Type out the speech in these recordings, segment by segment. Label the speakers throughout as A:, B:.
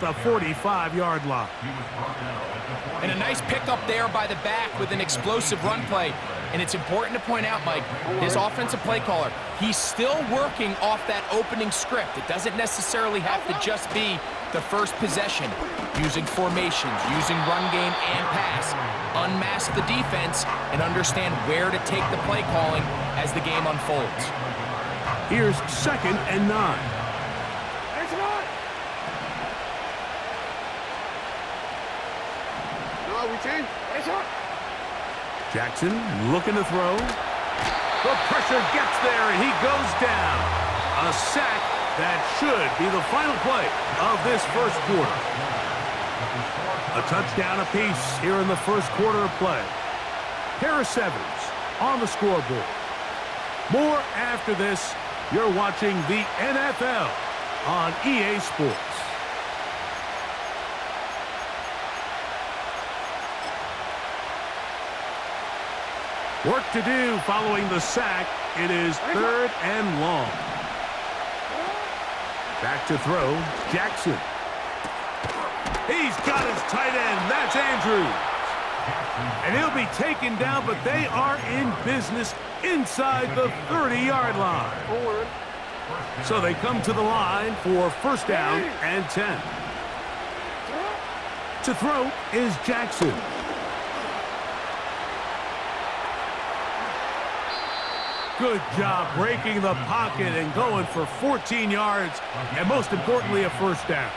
A: the 45-yard line.
B: And a nice pickup there by the back with an explosive run play. And it's important to point out, Mike, his offensive play caller, he's still working off that opening script. It doesn't necessarily have to just be the first possession. Using formations, using run game and pass. Unmask the defense and understand where to take the play calling as the game unfolds.
A: Here's 2nd and 9. Jackson looking to throw. The pressure gets there, and he goes down. A sack that should be the final play of this first quarter. A touchdown apiece here in the first quarter of play. Pair of 7s on the scoreboard. More after this. You're watching the NFL on EA Sports. Work to do following the sack. It is 3rd and long. Back to throw, Jackson. He's got his tight end. That's Andrews. And he'll be taken down, but they are in business inside the 30-yard line. So they come to the line for 1st down and 10. To throw is Jackson. Good job breaking the pocket and going for 14 yards, and most importantly, a 1st down.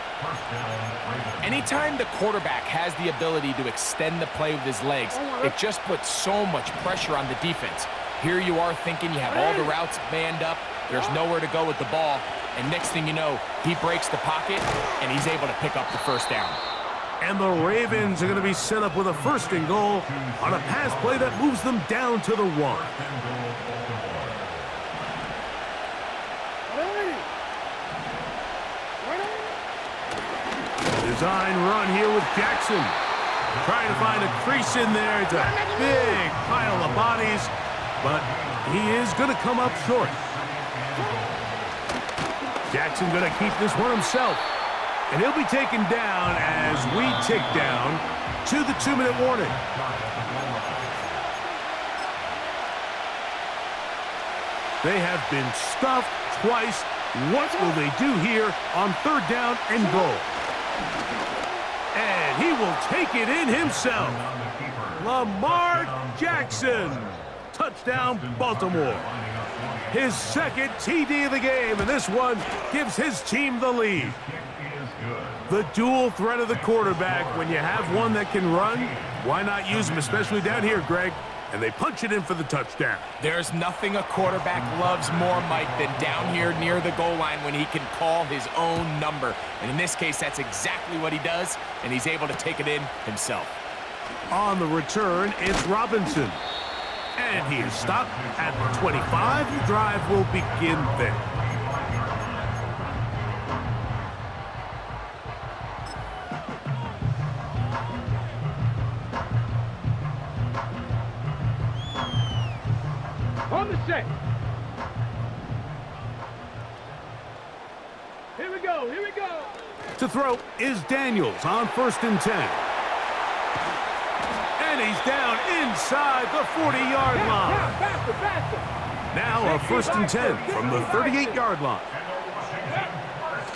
B: Anytime the quarterback has the ability to extend the play with his legs, it just puts so much pressure on the defense. Here you are thinking you have all the routes manned up, there's nowhere to go with the ball, and next thing you know, he breaks the pocket, and he's able to pick up the 1st down.
A: And the Ravens are going to be set up with a 1st and goal on a pass play that moves them down to the 1. Design run here with Jackson. Trying to find a crease in there. It's a big pile of bodies, but he is going to come up short. Jackson going to keep this one himself. And he'll be taken down as we tick down to the 2-minute warning. They have been stuffed twice. What will they do here on 3rd down and goal? And he will take it in himself. Lamar Jackson. Touchdown, Baltimore. His 2nd TD of the game, and this one gives his team the lead. The dual threat of the quarterback. When you have one that can run, why not use him, especially down here, Greg? And they punch it in for the touchdown.
B: There's nothing a quarterback loves more, Mike, than down here near the goal line when he can call his own number. And in this case, that's exactly what he does, and he's able to take it in himself.
A: On the return, it's Robinson. And he is stopped at the 25. The drive will begin there.
C: On the set. Here we go, here we go.
A: To throw is Daniels on 1st and 10. And he's down inside the 40-yard line.
C: Faster.
A: Now a 1st and 10 from the 38-yard line.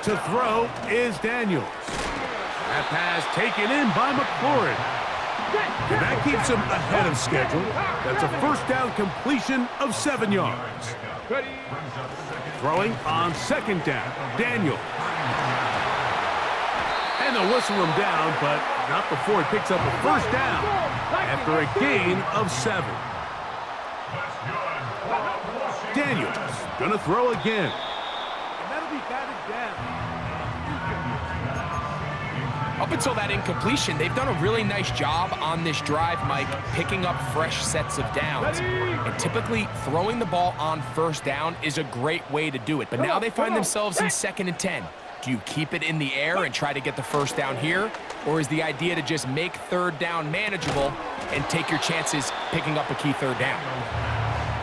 A: To throw is Daniels. That pass taken in by McLaurin. And that keeps him ahead of schedule. That's a 1st down completion of 7 yards. Throwing on 2nd down, Daniel. And they'll whistle him down, but not before he picks up a 1st down after a gain of 7. Daniels gonna throw again. And that'll be batted down.
B: Up until that incompletion, they've done a really nice job on this drive, Mike, picking up fresh sets of downs. And typically, throwing the ball on 1st down is a great way to do it. But now they find themselves in 2nd and 10. Do you keep it in the air and try to get the 1st down here? Or is the idea to just make 3rd down manageable and take your chances picking up a key 3rd down?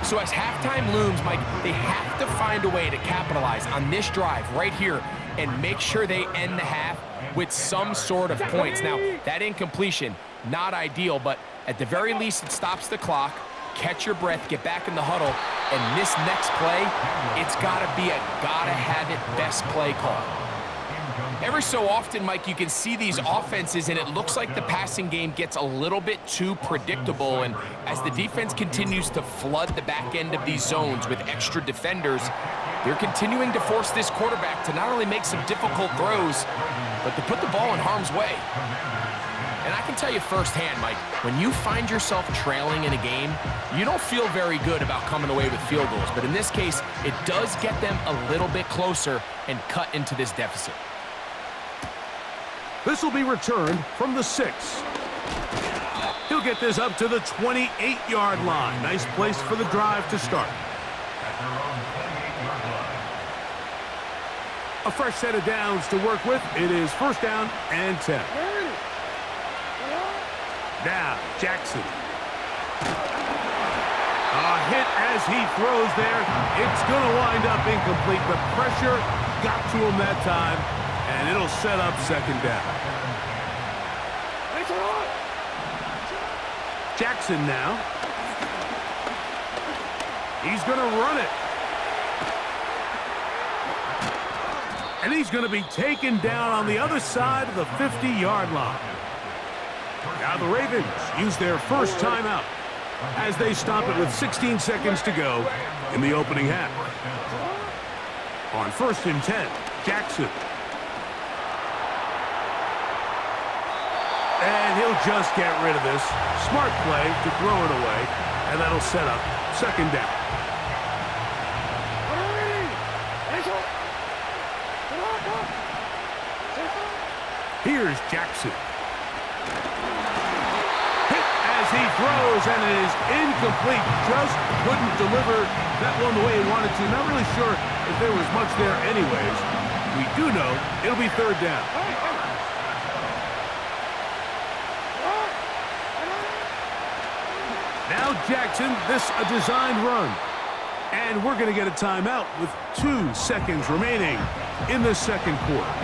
B: So as halftime looms, Mike, they have to find a way to capitalize on this drive right here and make sure they end the half with some sort of points. Now, that incompletion, not ideal, but at the very least, it stops the clock. Catch your breath, get back in the huddle, and this next play, it's got to be a gotta-have-it best play call. Every so often, Mike, you can see these offenses, and it looks like the passing game gets a little bit too predictable, and as the defense continues to flood the back end of these zones with extra defenders, they're continuing to force this quarterback to not only make some difficult throws, but to put the ball in harm's way. And I can tell you firsthand, Mike, when you find yourself trailing in a game, you don't feel very good about coming away with field goals. But in this case, it does get them a little bit closer and cut into this deficit.
A: This will be returned from the 6. He'll get this up to the 28-yard line. Nice place for the drive to start. A fresh set of downs to work with. It is first down and 10. Now, Jackson. A hit as he throws there. It's going to wind up incomplete. The pressure got to him that time, and it'll set up second down. Jackson now. He's going to run it. And he's going to be taken down on the other side of the 50-yard line. Now the Ravens use their first timeout as they stop it with 16 seconds to go in the opening half. On first and 10, Jackson. And he'll just get rid of this. Smart play to throw it away, and that'll set up second down. Here's Jackson. Hit as he throws, and it is incomplete. Just couldn't deliver that one the way he wanted to. Not really sure if there was much there anyways. We do know it'll be third down. Now Jackson, this a designed run. And we're going to get a timeout with 2 seconds remaining in the second quarter.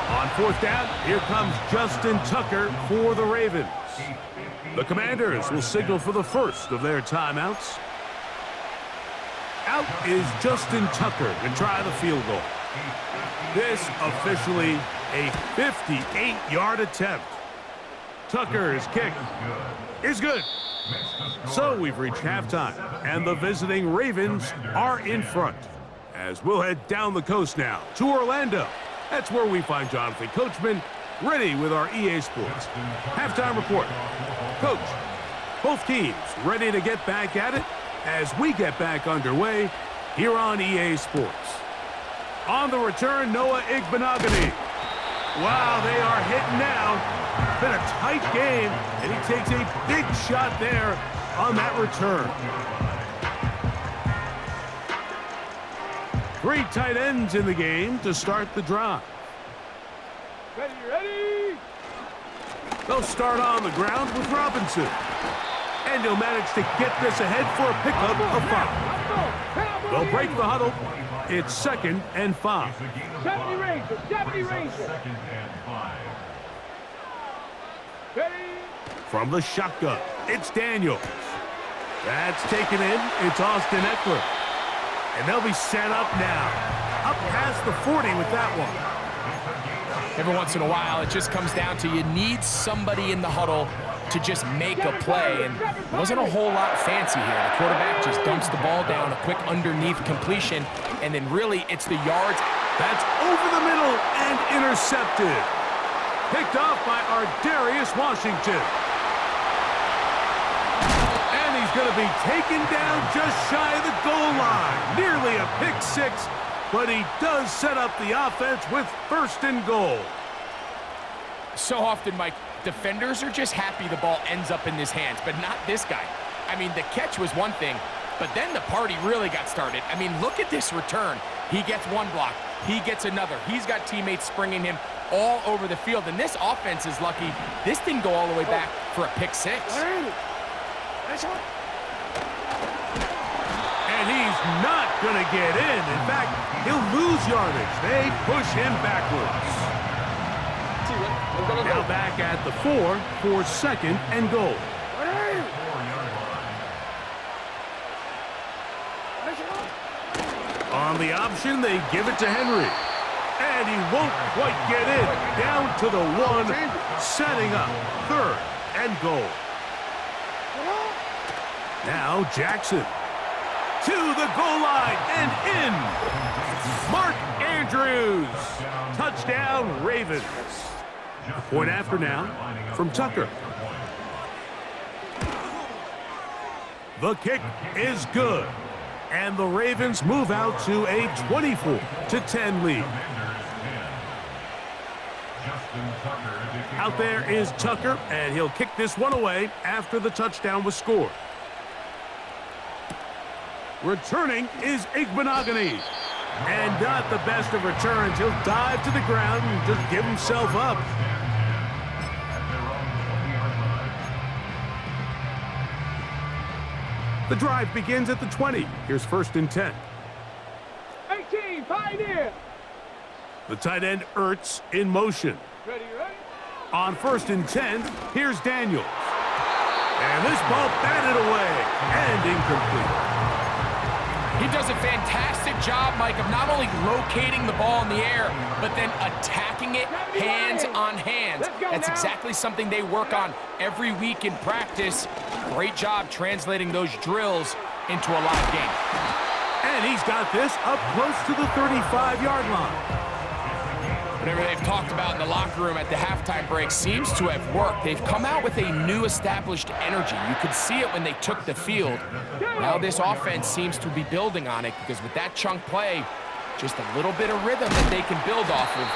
A: On fourth down, here comes Justin Tucker for the Ravens. The Commanders will signal for the first of their timeouts. Out is Justin Tucker to try the field goal. This officially a 58-yard attempt. Tucker's kick is good. So we've reached halftime, and the visiting Ravens are in front. As we'll head down the coast now to Orlando. That's where we find Jonathan Coachman ready with our EA Sports halftime report. Coach, both teams ready to get back at it as we get back underway here on EA Sports. On the return, Noah Igbenogany. Wow, they are hitting now. It's been a tight game, and he takes a big shot there on that return. 3 tight ends in the game to start the drive.
C: Ready.
A: They'll start on the ground with Robinson. And he'll manage to get this ahead for a pickup of 5. They'll break the huddle. It's second and 5.
C: 70 Rangers. Ready.
A: From the shotgun, it's Daniels. That's taken in. It's Austin Eckler. And they'll be set up now. Up past the 40 with that one.
B: Every once in a while, it just comes down to you need somebody in the huddle to just make a play, and it wasn't a whole lot fancy here. The quarterback just dumps the ball down, a quick underneath completion, and then really it's the yards.
A: That's over the middle and intercepted. Picked off by Ardarius Washington. And he's going to be taken down just shy of the goal line. Nearly a pick 6, but he does set up the offense with first and goal.
B: So often, Mike, defenders are just happy the ball ends up in his hands, but not this guy. I mean, the catch was one thing, but then the party really got started. I mean, look at this return. He gets one block. He gets another. He's got teammates springing him all over the field, and this offense is lucky. This didn't go all the way back for a pick 6.
A: And he's not gonna get in. In fact, he'll lose yardage. They push him backwards. Now back at the 4 for 2nd and goal. On the option, they give it to Henry. And he won't quite get in. Down to the 1, setting up 3rd and goal. Now Jackson to the goal line and in. Mark Andrews. Touchdown, Ravens. A point after now from Tucker. The kick is good. And the Ravens move out to a 24-10 lead. Out there is Tucker, and he'll kick this one away after the touchdown was scored. Returning is Igbenogany. And not the best of returns. He'll dive to the ground and just give himself up. The drive begins at the 20. Here's 1st and 10.
C: 18, pioneer.
A: The tight end Ertz in motion.
C: Ready.
A: On 1st and 10, here's Daniels. And this ball batted away and incomplete.
B: He does a fantastic job, Mike, of not only locating the ball in the air, but then attacking it hands on hands. That's exactly something they work on every week in practice. Great job translating those drills into a live game.
A: And he's got this up close to the 35-yard line.
B: Whatever they've talked about in the locker room at the halftime break seems to have worked. They've come out with a new established energy. You could see it when they took the field. Now this offense seems to be building on it because with that chunk play, just a little bit of rhythm that they can build off of.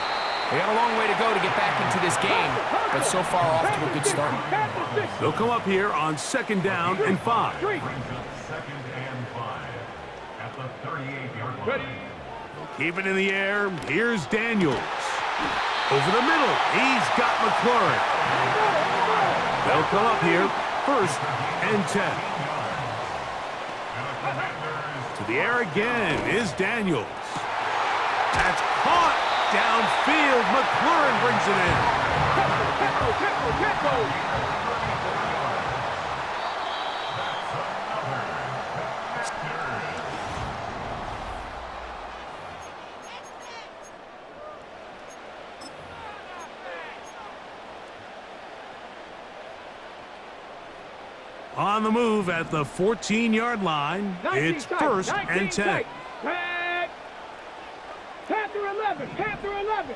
B: They got a long way to go to get back into this game, but so far off to a good start.
A: They'll come up here on 2nd down and 5.
D: 2nd and 5 at the 38-yard line.
A: Keep it in the air. Here's Daniels. Over the middle, he's got McLaurin. They'll come up here, 1st and 10. To the air again is Daniels. That's caught downfield. McLaurin brings it in. On the move at the 14-yard line, it's 1st and 10.
C: Panther 11, Panther 11.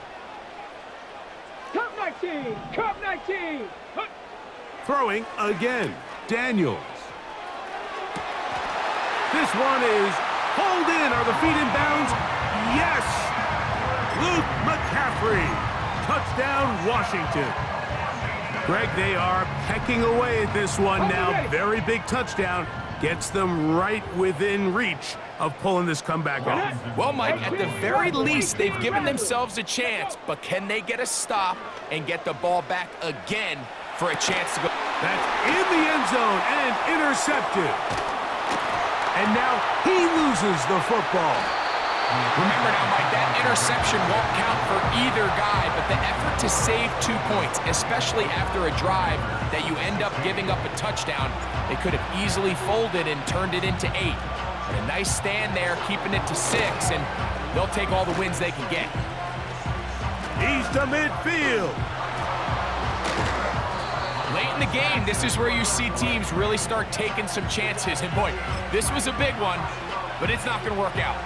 C: Cup 19, Cup 19.
A: Throwing again, Daniels. This one is hauled in. Are the feet in bounds? Yes! Luke McCaffrey. Touchdown, Washington. Greg, they are pecking away at this one now. Very big touchdown. Gets them right within reach of pulling this comeback off.
B: Well, Mike, at the very least, they've given themselves a chance, but can they get a stop and get the ball back again for a chance to go?
A: That's in the end zone and intercepted. And now he loses the football.
B: Remember now, Mike, that interception won't count for either guy, but the effort to save 2 points, especially after a drive that you end up giving up a touchdown, they could have easily folded and turned it into 8. But a nice stand there, keeping it to 6, and they'll take all the wins they can get.
A: He's to midfield.
B: Late in the game, this is where you see teams really start taking some chances. And boy, this was a big one, but it's not going to work out.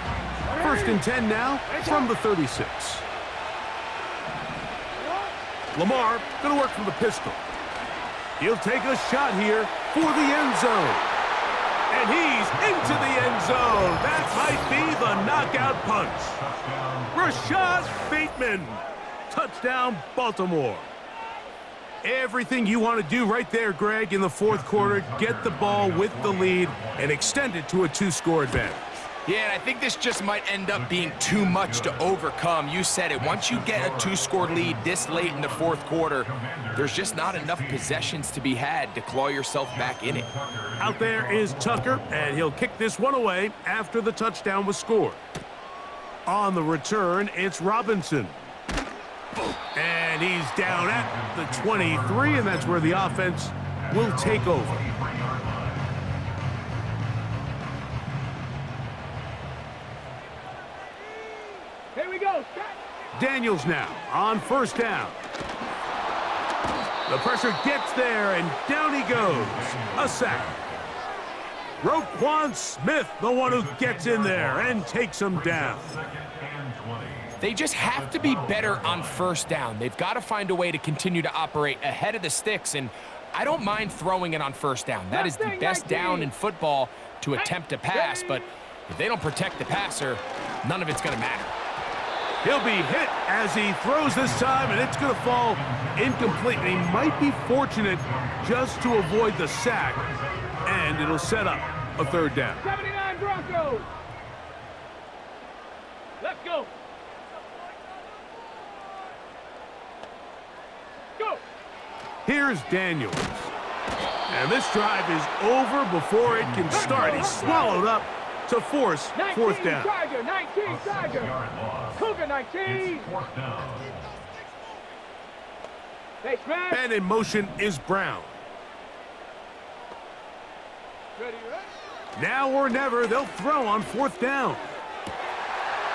A: 1st and 10 now from the 36. Lamar going to work from the pistol. He'll take a shot here for the end zone. And he's into the end zone. That might be the knockout punch. Rashad Bateman. Touchdown, Baltimore. Everything you want to do right there, Greg, in the 4th quarter. Get the ball with the lead and extend it to a 2-score advantage.
B: Yeah, and I think this just might end up being too much to overcome. You said it. Once you get a 2-score lead this late in the fourth quarter, there's just not enough possessions to be had to claw yourself back in it.
A: Out there is Tucker, and he'll kick this one away after the touchdown was scored. On the return, it's Robinson. And he's down at the 23, and that's where the offense will take over.
C: Here we go.
A: Daniels now on first down. The pressure gets there, and down he goes. A sack. Roquan Smith, the one who gets in there and takes him down.
B: They just have to be better on first down. They've got to find a way to continue to operate ahead of the sticks, and I don't mind throwing it on first down. That is the best down in football to attempt to pass, but if they don't protect the passer, none of it's going to matter.
A: He'll be hit as he throws this time, and it's going to fall incomplete. He might be fortunate just to avoid the sack, and it'll set up a third down.
C: 79 Broncos. Let's go. Go.
A: Here's Daniels. And this drive is over before it can start. He's swallowed up to force fourth down.
C: Tiger, 19 Tiger. Cougar 19. Hey, Smith.
A: And in motion is Brown.
C: Ready, ready?
A: Now or never, they'll throw on fourth down.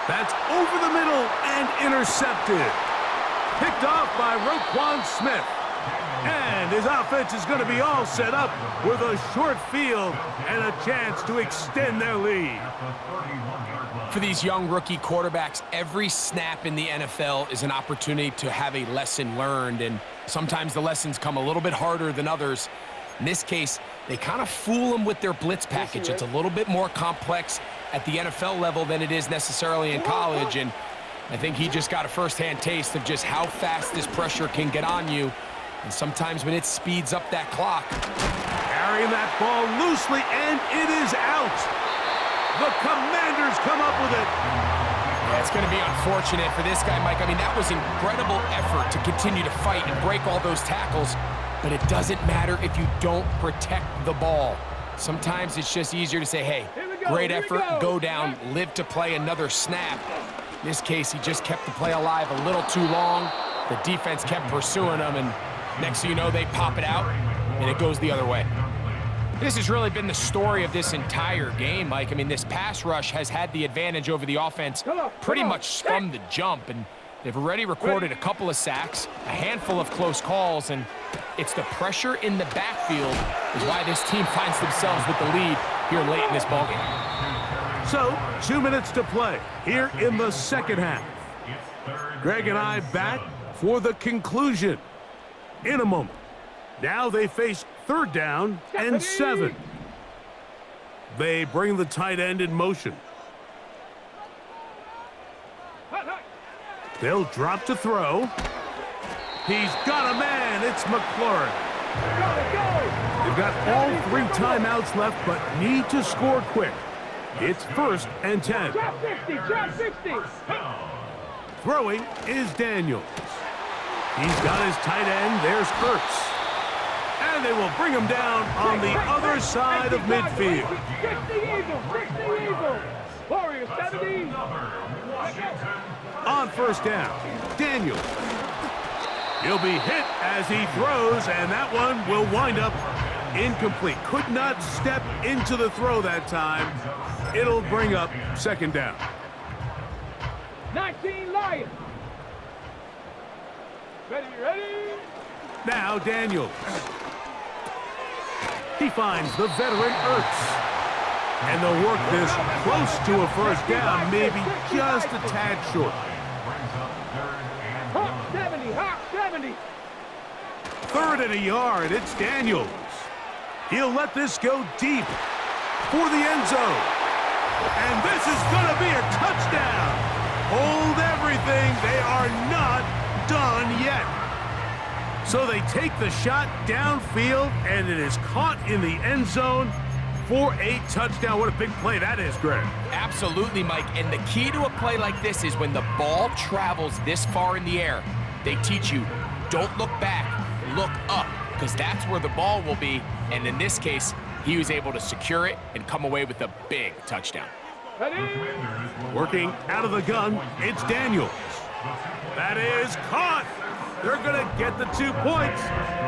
A: That's over the middle and intercepted. Picked off by Roquan Smith. And his offense is going to be all set up with a short field and a chance to extend their lead.
B: For these young rookie quarterbacks, every snap in the NFL is an opportunity to have a lesson learned, and sometimes the lessons come a little bit harder than others. In this case, they kind of fool them with their blitz package. It's a little bit more complex at the NFL level than it is necessarily in college, and I think he just got a first-hand taste of just how fast this pressure can get on you. And sometimes when it speeds up that clock.
A: Carrying that ball loosely, and it is out. The Commanders come up with it.
B: Yeah, it's going to be unfortunate for this guy, Mike. I mean, that was incredible effort to continue to fight and break all those tackles, but it doesn't matter if you don't protect the ball. Sometimes it's just easier to say, hey, great effort, go down, live to play another snap. In this case, he just kept the play alive a little too long. The defense kept pursuing him, and next thing you know, they pop it out, and it goes the other way. This has really been the story of this entire game, Mike. I mean, this pass rush has had the advantage over the offense pretty much from the jump, and they've already recorded a couple of sacks, a handful of close calls, and it's the pressure in the backfield is why this team finds themselves with the lead here late in this ballgame.
A: So, 2 minutes to play here in the second half. Greg and I back for the conclusion in a moment. Now they face third down and 7. They bring the tight end in motion. They'll drop to throw. He's got a man. It's McLaurin. They've got all 3 timeouts left, but need to score quick. It's first and 10.
C: Drop 60, drop 60.
A: Throwing is Daniels. He's got his tight end. There's Ertz. And they will bring him down on the other side of midfield.
C: 60 Eagles, 60 Eagles. Warriors 70.
A: On first down, Daniels. He'll be hit as he throws, and that one will wind up incomplete. Could not step into the throw that time. It'll bring up second down.
C: 19 Lions. Ready, ready?
A: Now Daniels. He finds the veteran Ertz. And they'll work this close to a first down, maybe just a tad short.
C: Hawk 70, Hawk 70.
A: Third and a yard, it's Daniels. He'll let this go deep for the end zone. And this is going to be a touchdown. Hold everything. They are not done yet. So they take the shot downfield, and it is caught in the end zone for a touchdown. What a big play that is, Greg.
B: Absolutely, Mike. And the key to a play like this is when the ball travels this far in the air, they teach you, don't look back, look up, because that's where the ball will be. And in this case, he was able to secure it and come away with a big touchdown.
A: Working out of the gun, it's Daniels. That is caught. They're going to get the 2 points.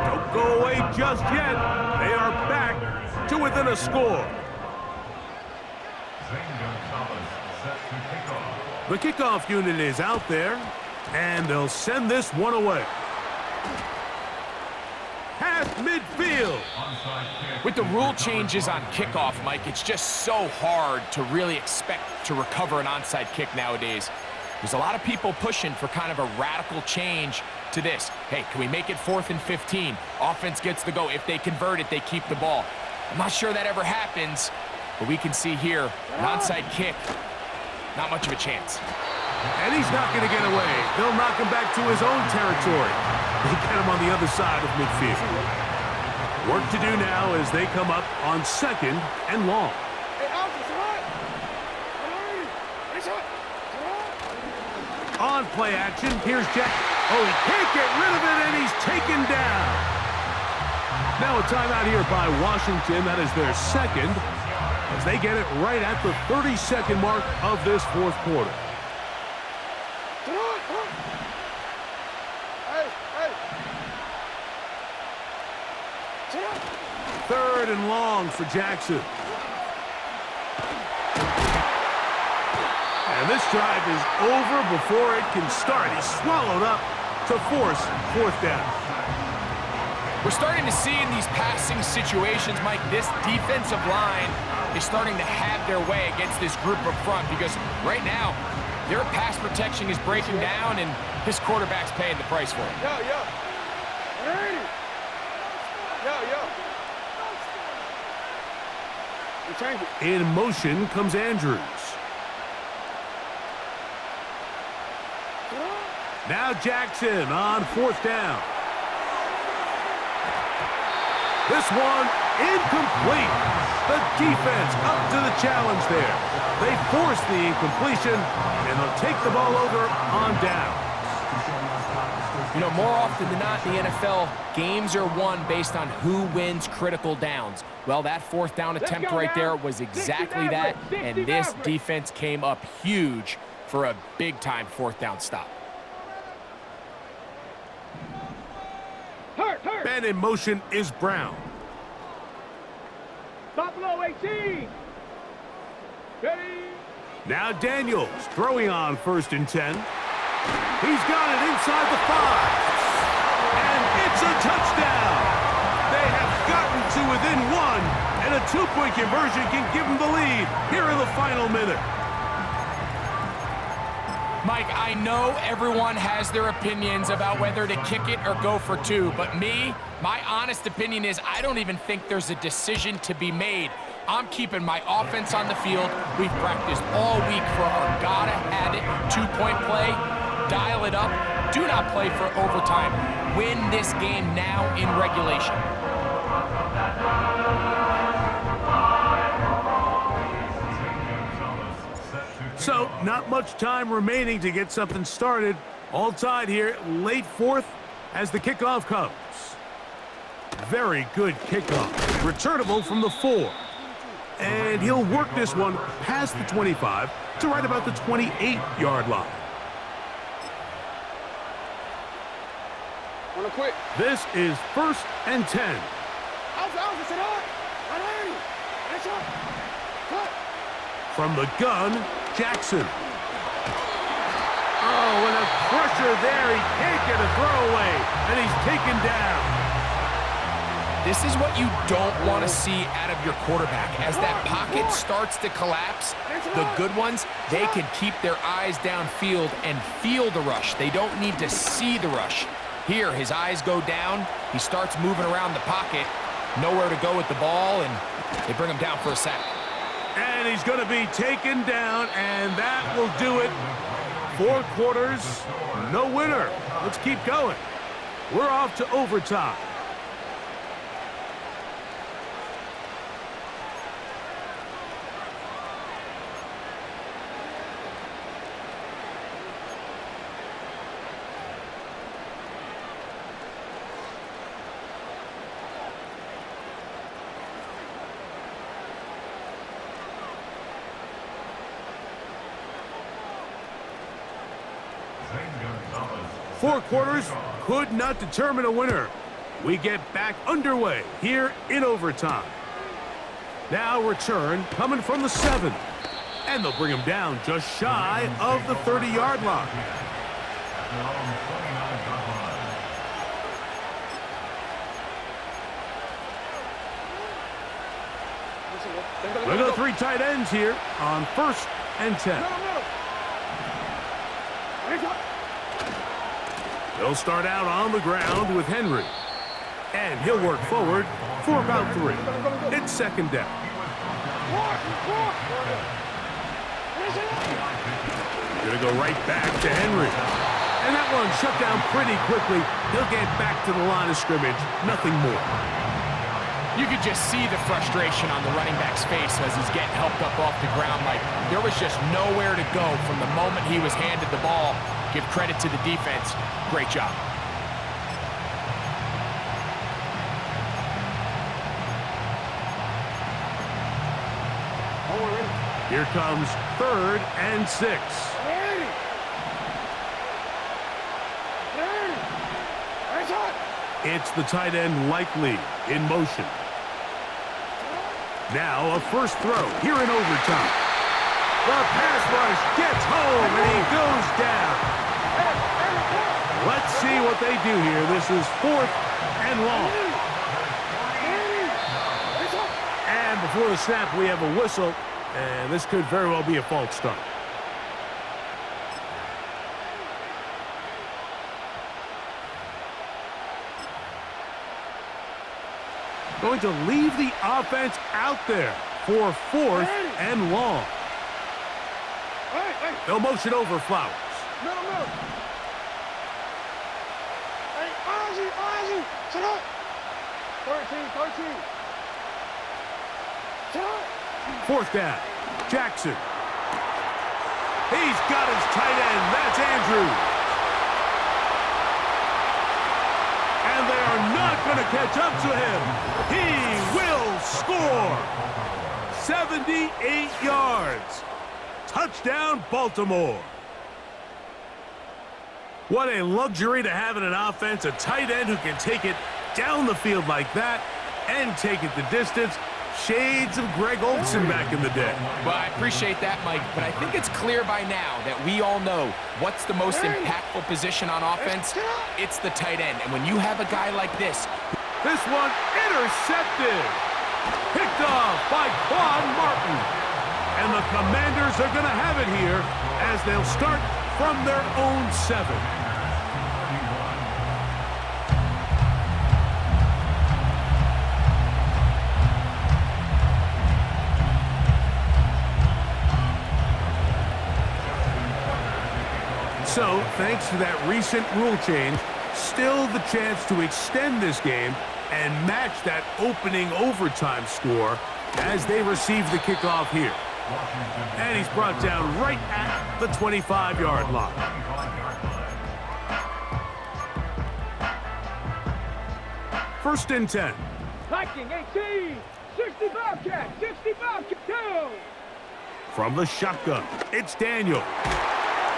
A: Don't go away just yet. They are back to within a score. The kickoff unit is out there, and they'll send this one away. Half midfield.
B: With the rule changes on kickoff, Mike, it's just so hard to really expect to recover an onside kick nowadays. There's a lot of people pushing for kind of a radical change to this. Hey, can we make it 4th and 15? Offense gets the go. If they convert it, they keep the ball. I'm not sure that ever happens, but we can see here, an onside kick, not much of a chance.
A: And he's not going to get away. They'll knock him back to his own territory. They get him on the other side of midfield. Work to do now as they come up on 2nd and long. On play action, here's Jack. Oh, he can't get rid of it, and he's taken down. Now a timeout here by Washington. That is their 2nd, as they get it right at the 32nd mark of this 4th quarter. Third and long for Jackson. And this drive is over before it can start. He's swallowed up to force 4th down.
B: We're starting to see in these passing situations, Mike, this defensive line is starting to have their way against this group up front because right now, their pass protection is breaking down and this quarterback's paying the price for it.
A: In motion comes Andrews. Now Jackson on 4th down. This one incomplete. The defense up to the challenge there. They force the incompletion, and they'll take the ball over on down.
B: You know, more often than not in the NFL, games are won based on who wins critical downs. Well, that 4th down attempt right there was exactly that, and this defense came up huge for a big-time 4th down stop.
A: Man in motion is Brown.
C: Buffalo 18. Ready.
A: Now Daniels throwing on 1st and 10. He's got it inside the 5. And it's a touchdown. They have gotten to within 1, and a 2-point conversion can give them the lead here in the final minute.
B: Mike, I know everyone has their opinions about whether to kick it or go for 2, but my honest opinion is I don't even think there's a decision to be made. I'm keeping my offense on the field. We've practiced all week for our gotta-have-it 2-point play. Dial it up. Do not play for overtime. Win this game now in regulation.
A: So, not much time remaining to get something started. All tied here, late 4th as the kickoff comes. Very good kickoff. Returnable from the 4. And he'll work this one past the 25 to right about the 28-yard line. This is 1st and 10. From the gun, Jackson. Oh, and a pressure there. He can't get a throwaway, and he's taken down.
B: This is what you don't want to see out of your quarterback. As that pocket starts to collapse, the good ones, they can keep their eyes downfield and feel the rush. They don't need to see the rush. Here, his eyes go down. He starts moving around the pocket. Nowhere to go with the ball, and they bring him down for a sack.
A: And he's going to be taken down, and that will do it. 4 quarters, no winner. Let's keep going. We're off to overtime. 4 quarters could not determine a winner. We get back underway here in overtime. Now return coming from the 7. And they'll bring him down just shy of the 30-yard line. Look at the 3 tight ends here on 1st and 10. They'll start out on the ground with Henry. And he'll work forward for about 3. It's 2nd down. Gonna go right back to Henry. And that one shut down pretty quickly. He'll get back to the line of scrimmage. Nothing more.
B: You could just see the frustration on the running back's face as he's getting helped up off the ground. Like, there was just nowhere to go from the moment he was handed the ball. Give credit to the defense. Great job.
A: Here comes 3rd and 6. It's the tight end Likely in motion. Now a first throw here in overtime. The pass rush gets home and he goes down. Let's see what they do here. This is 4th and long. And before the snap, we have a whistle. And this could very well be a false start. Going to leave the offense out there for 4th and long. They'll motion over Flowers.
C: Hey, Ozzy, sit up. 13. Sit up.
A: 4th down. Jackson. He's got his tight end. That's Andrews. And they are not going to catch up to him. He will score. 78 yards. Touchdown, Baltimore. What a luxury to have in an offense, a tight end who can take it down the field like that and take it the distance. Shades of Greg Olsen back in the day.
B: Well, I appreciate that, Mike, but I think it's clear by now that we all know what's the most impactful position on offense. It's the tight end. And when you have a guy like this
A: one intercepted. Picked off by Quan Martin. And the Commanders are going to have it here as they'll start from their own 7. So, thanks to that recent rule change, still the chance to extend this game and match that opening overtime score as they receive the kickoff here. And he's brought down right at the 25-yard line. First and 10.
C: Viking 18. 60 Bobcat. 60 Bobcat. Down.
A: From the shotgun, it's Daniel.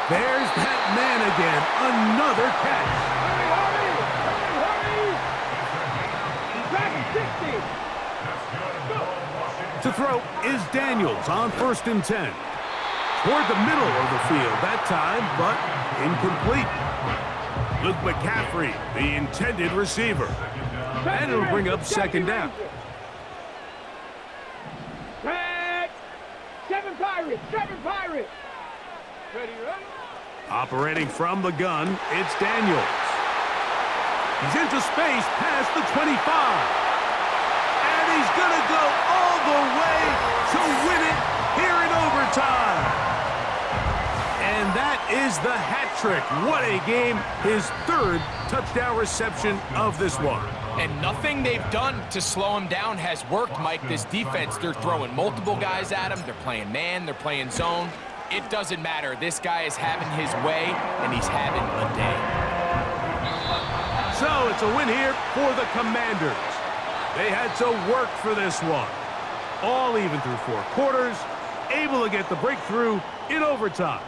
A: There's that man again. Another catch.
C: Hurry. Back 60.
A: To throw is Daniels on 1st and 10. Toward the middle of the field that time, but incomplete. Luke McCaffrey, the intended receiver. And it'll bring up 2nd down.
C: Back. 7 Pirates. Ready, run.
A: Operating from the gun, it's Daniels. He's into space past the 25. And he's going to go all the way to win it here in overtime. And that is the hat trick. What a game. His 3rd touchdown reception of this one.
B: And nothing they've done to slow him down has worked, Mike. This defense, they're throwing multiple guys at him. They're playing man, they're playing zone. It doesn't matter. This guy is having his way, and he's having a day.
A: So it's a win here for the Commanders. They had to work for this one. All even through 4 quarters, able to get the breakthrough in overtime.